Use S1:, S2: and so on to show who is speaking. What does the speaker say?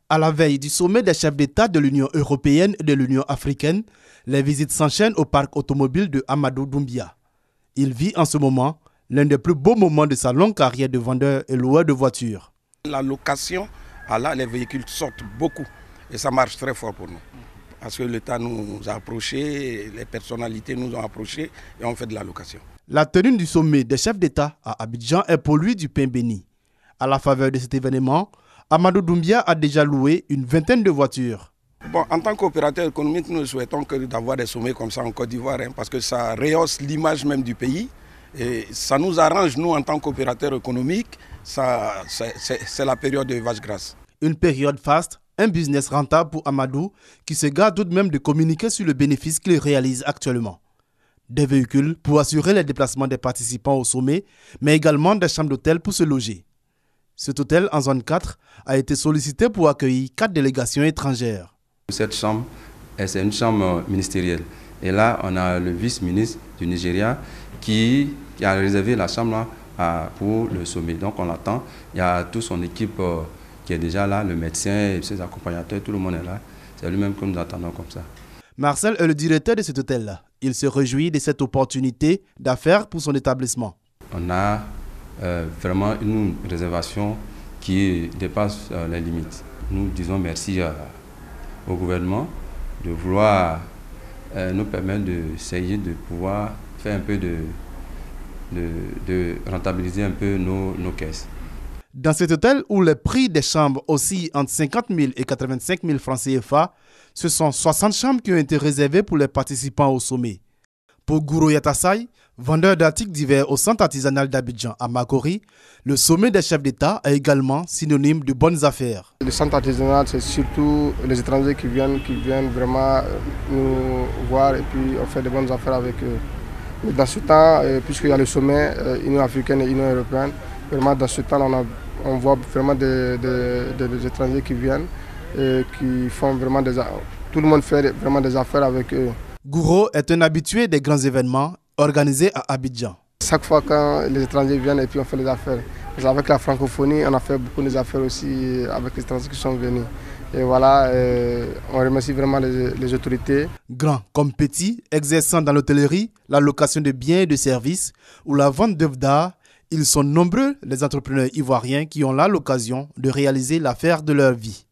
S1: À la veille du sommet des chefs d'État de l'Union européenne et de l'Union africaine, les visites s'enchaînent au parc automobile de Amadou Doumbia. Il vit en ce moment l'un des plus beaux moments de sa longue carrière de vendeur et loueur de voitures.
S2: La location, là, les véhicules sortent beaucoup et ça marche très fort pour nous. Parce que l'État nous a approchés, les personnalités nous ont approchés et on fait de la location.
S1: La tenue du sommet des chefs d'État à Abidjan est pour lui du pain béni. À la faveur de cet événement, Amadou Doumbia a déjà loué une vingtaine de voitures.
S2: Bon, en tant qu'opérateur économique, nous ne souhaitons que d'avoir des sommets comme ça en Côte d'Ivoire, parce que ça rehausse l'image même du pays. Et ça nous arrange, nous, en tant qu'opérateurs économiques, c'est la période de vache grasse.
S1: Une période faste, un business rentable pour Amadou, qui se garde tout de même de communiquer sur le bénéfice qu'il réalise actuellement. Des véhicules pour assurer les déplacements des participants au sommet, mais également des chambres d'hôtel pour se loger. Cet hôtel en zone 4 a été sollicité pour accueillir 4 délégations étrangères.
S3: Cette chambre, c'est une chambre ministérielle. Et là, on a le vice-ministre du Nigeria qui a réservé la chambre là, pour le sommet. Donc on l'attend. Il y a toute son équipe qui est déjà là, le médecin et ses accompagnateurs, tout le monde est là. C'est lui-même que nous attendons comme ça.
S1: Marcel est le directeur de cet hôtel-là. Il se réjouit de cette opportunité d'affaires pour son établissement.
S3: On a vraiment une réservation qui dépasse les limites. Nous disons merci au gouvernement de vouloir nous permettre d'essayer de pouvoir faire un peu de rentabiliser un peu nos caisses.
S1: Dans cet hôtel où les prix des chambres oscillent entre 50 000 et 85 000 francs CFA, ce sont 60 chambres qui ont été réservées pour les participants au sommet. Pour Gouro Yatassay, vendeur d'articles divers au centre artisanal d'Abidjan à Makori, le sommet des chefs d'État est également synonyme de bonnes affaires.
S4: Le centre artisanal, c'est surtout les étrangers qui viennent vraiment nous voir et puis on fait de bonnes affaires avec eux. Mais dans ce temps, puisqu'il y a le sommet Union africaine et Union européenne, vraiment dans ce temps, on voit vraiment des étrangers qui viennent et qui font vraiment tout le monde fait vraiment des affaires avec eux.
S1: Gouro est un habitué des grands événements organisés à Abidjan.
S4: Chaque fois quand les étrangers viennent et puis on fait des affaires. Avec la francophonie, on a fait beaucoup d'affaires aussi avec les étrangers qui sont venus. Et voilà, on remercie vraiment les autorités.
S1: Grands comme petits, exerçant dans l'hôtellerie, la location de biens et de services ou la vente d'œuvres d'art, ils sont nombreux les entrepreneurs ivoiriens qui ont là l'occasion de réaliser l'affaire de leur vie.